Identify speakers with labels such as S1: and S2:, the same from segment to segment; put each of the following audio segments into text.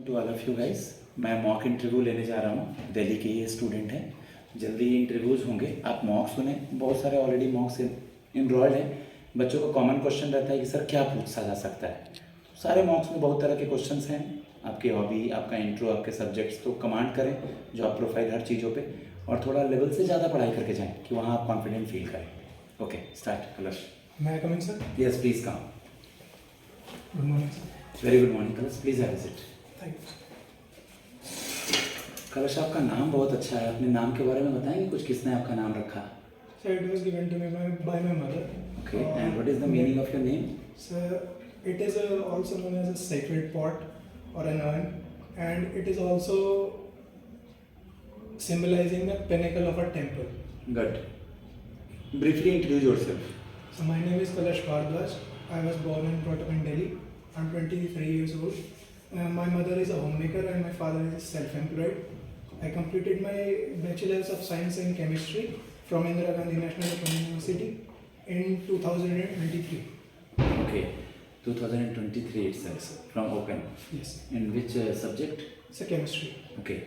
S1: To all of you guys, मैं mock interview लेने जा रहा हूँ। दिल्ली के ये स्टूडेंट हैं, जल्दी ही इंटरव्यूज़ होंगे। आप मॉक सुने, बहुत सारे ऑलरेडी मॉक्स इनरोल्ड हैं। बच्चों को कॉमन क्वेश्चन रहता है कि सर क्या पूछा जा सकता है। सारे मॉक्स में बहुत तरह के क्वेश्चंस हैं। आपकी हॉबी, आपका इंट्रो, आपके सब्जेक्ट्स, तो कमांड करें जॉब प्रोफाइल हर चीज़ों पे, और थोड़ा लेवल से ज़्यादा पढ़ाई करके जाएँ कि वहाँ आप कॉन्फिडेंट फील करें। Okay, start. Kalash,
S2: May I come in, sir?
S1: Yes please come.
S2: Good morning, sir.
S1: Very good morning Kalash, please have visit.
S2: Thank you.
S1: कलश, आपका नाम बहुत अच्छा है। अपने नाम के बारे में बताएंगे कुछ, किसने आपका नाम रखा?
S2: Sir, it was given to me by my mother.
S1: Okay, and what is the meaning of your name?
S2: Sir, it is also known as a sacred pot or an urn, and it is also symbolizing the pinnacle of a temple.
S1: Good. Briefly introduce yourself.
S2: So my name is Kalash Bhardwaj. I was born and brought up in Delhi. I'm 23 years old. My mother is a homemaker and my father is self-employed. I completed my Bachelor's of Science in Chemistry from Indira Gandhi National Open University in 2023.
S1: Okay, 2023 itself, from Open.
S2: Yes,
S1: In which subject?
S2: it's a chemistry.
S1: Okay.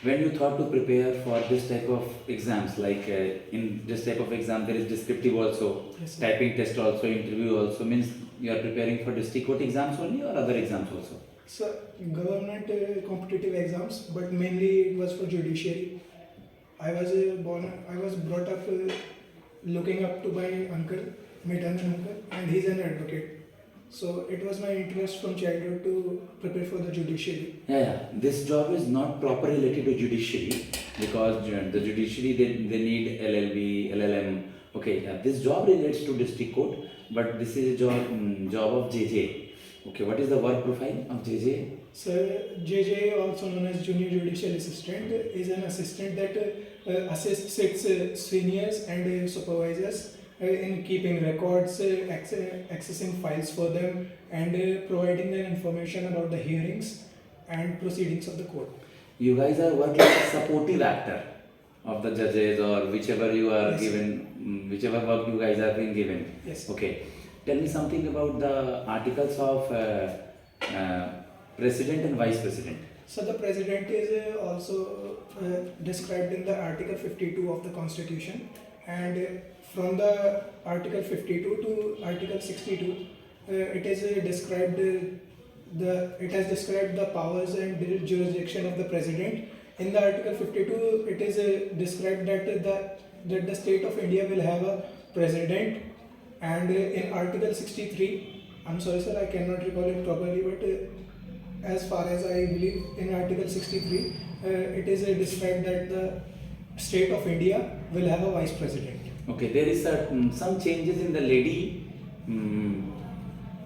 S1: When you thought to prepare for this type of exams, like in this type of exam there is descriptive also,
S2: Yes, sir.
S1: typing test also, interview also, means you are preparing for district court exams only or other exams also?
S2: So government competitive exams, but mainly it was for judiciary. I was brought up looking up to my uncle, maternal uncle, and he's an advocate. So it was my interest from childhood to prepare for the judiciary.
S1: Yeah. This job is not properly related to judiciary, because the judiciary they need LLB, LLM. Okay, yeah, this job relates to district court, but this is a job of JJ. Okay, what is the work profile of JJ?
S2: So JJ, also known as Junior Judicial Assistant, is an assistant that assists its seniors and supervisors in keeping records, accessing files for them, and providing them information about the hearings and proceedings of the court.
S1: You guys are working as a supportive actor of the judges, or whichever you are
S2: Yes.
S1: given, whichever work you guys are being given.
S2: Yes.
S1: Okay, tell me something about the articles of president and vice president.
S2: So the president is also described in the Article 52 of the Constitution, and from the Article 52 to Article 62, it is described it has described the powers and the jurisdiction of the president. In the Article 52, it is described that the state of India will have a president, and in Article 63, I'm sorry sir, I cannot recall it properly, but as far as I believe, in Article 63, it is described that the state of India will have a vice president.
S1: Okay, there is some changes in the lady,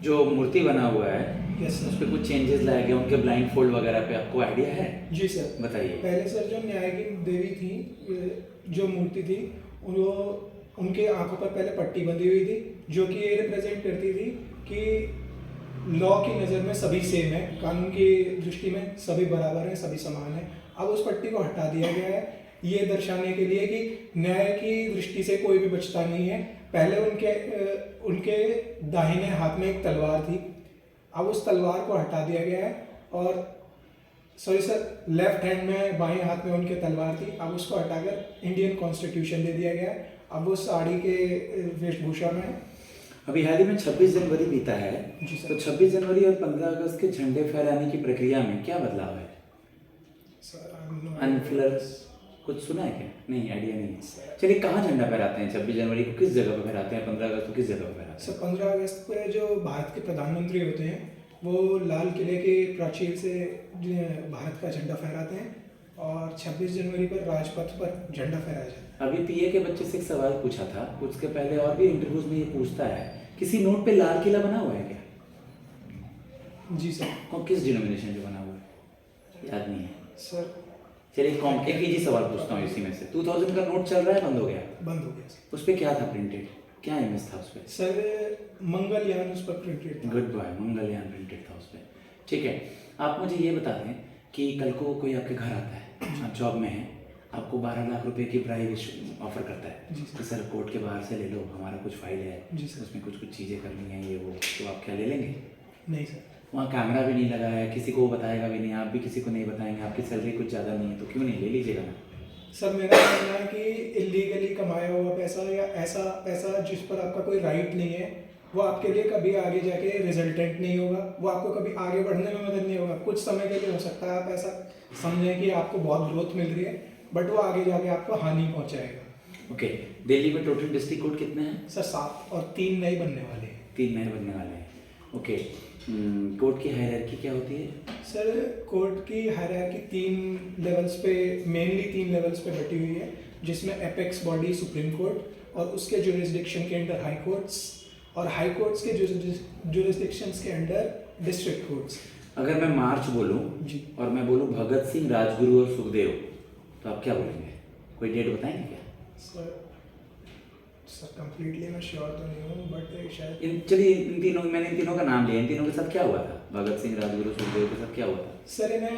S1: जो मूर्ति बना हुआ है,
S2: Yes sir.
S1: उस पर कुछ changes लाए गए, उनके ब्लाइंड फोल्ड वगैरह पे आपको आइडिया है?
S2: जी सर,
S1: बताइए।
S2: पहले सर जो न्यायिक देवी थी, जो मूर्ति थी, वो उनके आंखों पर पहले पट्टी बंधी हुई थी, जो कि ये रिप्रेजेंट करती थी कि लॉ की नज़र में सभी सेम है, कानून की दृष्टि में सभी बराबर हैं, सभी समान हैं। अब उस पट्टी को हटा दिया गया है, ये दर्शाने के लिए कि न्याय की दृष्टि से कोई भी बचता नहीं है। पहले उनके दाहिने हाथ में एक तलवार थी, अब उस तलवार को हटा दिया गया है, और सॉरी सर, लेफ्ट हैंड में बाएं हाथ में उनके तलवार थी, अब उसको हटाकर इंडियन कॉन्स्टिट्यूशन दे दिया गया है। अब वो साड़ी के वेशभूषा में है।
S1: अभी हाल ही में 26 जनवरी बीता है,
S2: जी सर।
S1: तो 26 जनवरी और 15 अगस्त के झंडे फहराने की प्रक्रिया में क्या बदलाव है? अनफ्लर्स कुछ सुना है क्या? नहीं, आइडिया नहीं है। चलिए, कहाँ झंडा फहराते हैं 26 जनवरी को, किस जगह पर फहराते हैं? 15 अगस्त को किस जगह पर फहराते हैं?
S2: सर 15 अगस्त पे जो भारत के प्रधानमंत्री होते हैं, वो लाल किले के प्राचीर से भारत का झंडा फहराते हैं, और 26 जनवरी पर राजपथ पर झंडा फहराया जाता है।
S1: अभी पीए के बच्चे से एक सवाल पूछा था, उसके पहले और भी इंटरव्यूज में ये पूछता है, किसी नोट पे लाल किला बना हुआ है क्या?
S2: जी सर।
S1: और किस डिनोमिनेशन पे बना हुआ है? याद नहीं है
S2: सर
S1: चलिए, एक इजी सवाल पूछता हूँ इसी में से। 2000 का नोट चल रहा है, बंद हो गया?
S2: बंद हो गया सर।
S1: उस पर क्या था प्रिंटेड? क्या इमेज था उस पर?
S2: सर मंगलयान उस पर प्रिंटेड था।
S1: गुड बॉय, मंगलयान प्रिंटेड था उस पर। ठीक है, आप मुझे ये बता दें कि कल को कोई आपके घर आता है, आप जॉब में हैं, आपको 12 लाख रुपए की प्राइस ऑफर करता है कि सर कोर्ट के बाहर से ले लो, हमारा कुछ फाइल है,
S2: जी सर।
S1: उसमें कुछ चीज़ें करनी है, ये वो, तो आप क्या ले लेंगे?
S2: नहीं सर।
S1: वहाँ कैमरा भी नहीं लगा है, किसी को वो बताएगा भी नहीं, आप भी किसी को नहीं बताएंगे, आपकी सैलरी कुछ ज़्यादा नहीं है, तो क्यों नहीं ले लीजिएगा ना।
S2: सर मेरा मानना है कि इलीगली कमाया हुआ पैसा या ऐसा पैसा जिस पर आपका कोई राइट नहीं है, वो आपके लिए कभी आगे जाके रिजल्टेंट नहीं होगा, वो आपको कभी आगे बढ़ने में मदद नहीं होगा। कुछ समय के लिए हो सकता है आप ऐसा समझें कि आपको बहुत ग्रोथ मिल रही है, बट वो आगे जाके आपको हानि पहुंचाएगा।
S1: ओके, दिल्ली में टोटल डिस्ट्रिक्ट कोड कितने हैं?
S2: सर 7 और 3 नए बनने वाले हैं।
S1: 3 नए बनने वाले हैं। ओके, कोड की हायरार्की क्या होती है?
S2: सर कोर्ट की हायरार्की 3 लेवल्स पे, मेनली 3 लेवल्स पे बटी हुई है, जिसमें एपेक्स बॉडी सुप्रीम कोर्ट और उसके जुरिस्डिक्शन के अंडर हाई कोर्ट्स, और हाई कोर्ट्स के जुरिस्डिक्शंस के अंडर डिस्ट्रिक्ट कोर्ट्स।
S1: अगर मैं मार्च बोलूँ
S2: जी।
S1: और मैं बोलूँ भगत सिंह, राजगुरु और सुखदेव, तो आप क्या बोलेंगे? कोई डेट बताएंगे क्या?
S2: सर कंप्लीटली मैं श्योर तो नहीं हूँ, बट शायद
S1: चलिए मैंने इन तीनों का नाम लिया, इन तीनों के साथ क्या हुआ था? भगत सिंह, राजगुरु, सुखदेव के साथ क्या हुआ था?
S2: सर इन्हें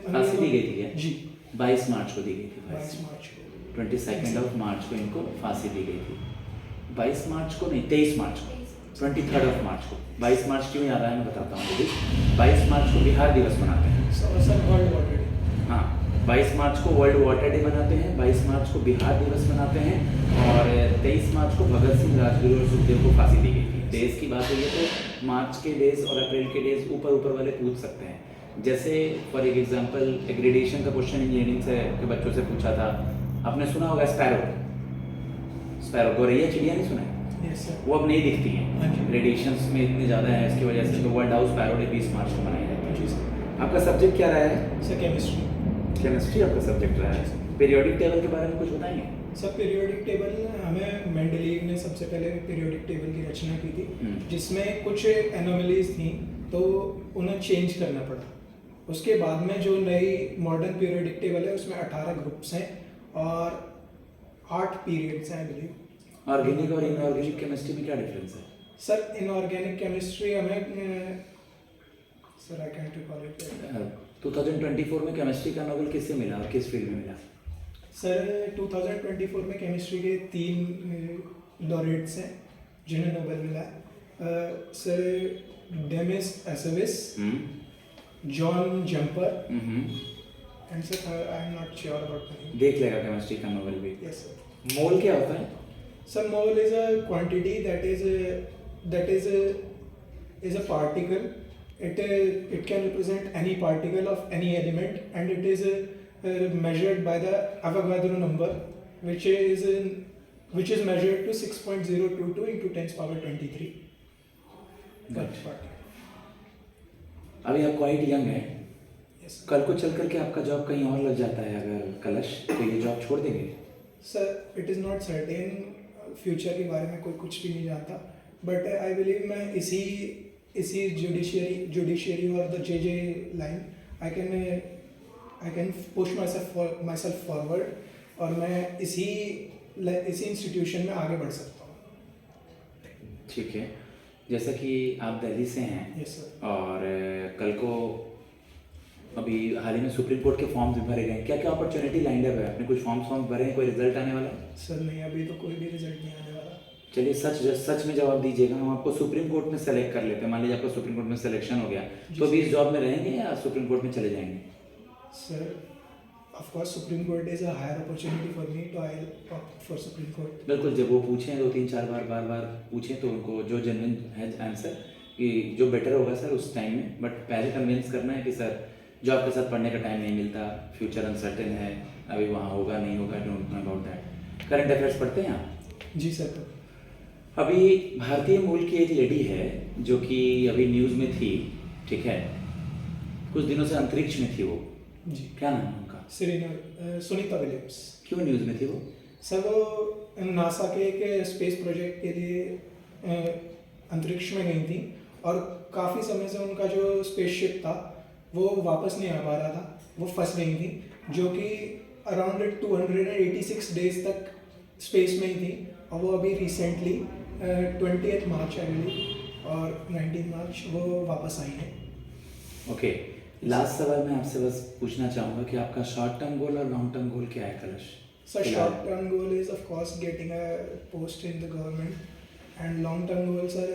S1: फांसी दी गई थी क्या?
S2: जी
S1: 22 मार्च को दी गई थी।
S2: 22 मार्च को
S1: 22 ऑफ मार्च को इनको फांसी दी गई थी। 22 मार्च को नहीं, 23 मार्च को, 23 ऑफ मार्च को। 22 मार्च क्यों याद आया मैं बताता हूँ दीदी। 22 मार्च को बिहार दिवस मनाते हैं।
S2: Sir world water day.
S1: हाँ, 22 मार्च को वर्ल्ड वाटर डे मनाते हैं, 22 मार्च को बिहार दिवस मनाते हैं, और 23 मार्च को भगत सिंह, राजगुरु और सुखदेव को फांसी दी गई थी। डेज की बात हुई है तो मार्च के डेज और अप्रैल के डेज ऊपर वाले पूछ सकते हैं। जैसे फॉर एग्जांपल एग्रेडेशन का क्वेश्चन इंजीनियरिंग से के बच्चों से पूछा था, आपने सुना होगा स्पैरो, गौरैया चिड़िया नहीं सुना है?
S2: Yes sir.
S1: वो अब नहीं दिखती
S2: हाँ
S1: हैं,
S2: जी।
S1: रेडिएशंस में इतनी ज़्यादा है, इसकी वजह से तो वर्ल्ड हाउस स्पैरो डे 20 मार्च को मनाया जाता है।
S2: जी सर।
S1: आपका सब्जेक्ट क्या रहा है?
S2: सर
S1: केमिस्ट्री आपका सब्जेक्ट रहा है। पीरियोडिक टेबल के बारे में कुछ बताएंगे?
S2: सर पीरियोडिक टेबल हमें मेंडलीव ने सबसे पहले पीरियोडिक टेबल की रचना की थी, जिसमें कुछ एनोमलीज थी तो उन्हें चेंज करना पड़ा। उसके बाद में जो नई मॉडर्न पीरियोडिक टेबल है उसमें 18 ग्रुप्स हैं और 8 पीरियड्स हैं आई बिलीव।
S1: ऑर्गेनिक और इनऑर्गेनिक केमिस्ट्री में क्या डिफरेंस है?
S2: सर इनऑर्गेनिक केमिस्ट्री हमें sir I can't recall it.
S1: 2024 में केमिस्ट्री का नोबेल किससे मिला और किस फील्ड में मिला?
S2: सर 2024 में केमिस्ट्री के 3 लॉरेट्स हैं जिन्हें नोबेल मिला है। सर डेमिस एसेविस, John Jumper and sir I am not sure about the name.
S1: देख लेगा केमिस्ट्री का नोबेल भी।
S2: Yes sir.
S1: मोल क्या होता है?
S2: Sir mole is a quantity that is a particle. It can represent any particle of any element, and it is measured by the Avogadro number, which is measured to 6.022 into 10 power 23.
S1: Good. अभी आप quite young हैं,
S2: Yes.
S1: कल को चल करके आपका job कहीं और लग जाता है अगर कलश, तो ये जॉब छोड़ देंगे?
S2: Sir it is not certain, future के बारे में कोई कुछ भी नहीं जानता, बट आई बिलीव मैं इसी जुडिशियरी और the J line I can push my self forward, और मैं इसी इंस्टीट्यूशन में आगे बढ़ सकता हूँ।
S1: ठीक है, जैसा कि आप दिल्ली से हैं,
S2: यस सर।
S1: और कल को अभी हाल ही में सुप्रीम कोर्ट के फॉर्म्स भी भरे गए, क्या क्या अपॉर्चुनिटी लाइंड अप है? आपने कुछ फॉर्म्स भरे हैं, कोई रिजल्ट आने वाला है?
S2: सर नहीं, अभी तो कोई भी रिजल्ट नहीं आने वाला।
S1: चलिए सच में जवाब दीजिएगा, हम आपको सुप्रीम कोर्ट में सेलेक्ट कर लेते हैं। मान लीजिए आपका सुप्रीम कोर्ट में सिलेक्शन हो गया, तो अभी इस जॉब में रहेंगे या सुप्रीम कोर्ट में चले जाएंगे?
S2: Sir of course supreme court is a higher opportunity for me, तो I will opt for supreme court.
S1: बिल्कुल, जब वो पूछें 2-3-4 बार पूछें तो उनको जो जेन्युइन है आंसर कि जो बेटर होगा सर उस टाइम में, बट पहले कन्विंस करना है कि सर जो आपके साथ पढ़ने का टाइम नहीं मिलता, फ्यूचर अनसर्टेन है, अभी वहाँ होगा नहीं होगा, don't know about that. Current affairs पढ़ते हैं आप?
S2: जी सर।
S1: अभी भारतीय मूल की एक लेडी है जो कि अभी न्यूज़ में थी, ठीक है, कुछ दिनों से अंतरिक्ष में थी वो,
S2: जी
S1: क्या नाम है उनका?
S2: सुनीता विलियम्स।
S1: क्यों न्यूज़ में थी वो?
S2: सर वो नासा के एक स्पेस प्रोजेक्ट के लिए अंतरिक्ष में गई थी, और काफ़ी समय से उनका जो स्पेसशिप था वो वापस नहीं आ पा रहा था, वो फंस गई थी, जो कि अराउंड 286 डेज तक स्पेस में ही थी, और वो अभी रिसेंटली 20 मार्च आई बिलीव और 19 मार्च वो वापस आई है।
S1: ओके, लास्ट सवाल मैं आपसे बस पूछना चाहूँगा कि आपका शॉर्ट टर्म गोल और लॉन्ग टर्म गोल क्या है कलश?
S2: Sir short term goal is of course getting a post in the government, and long term goal sir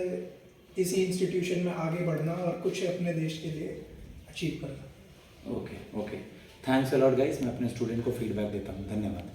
S2: इसी इंस्टीट्यूशन में आगे बढ़ना और कुछ अपने देश के लिए अचीव करना।
S1: Okay okay, thanks a lot guys. मैं अपने स्टूडेंट को फीडबैक देता हूँ। धन्यवाद।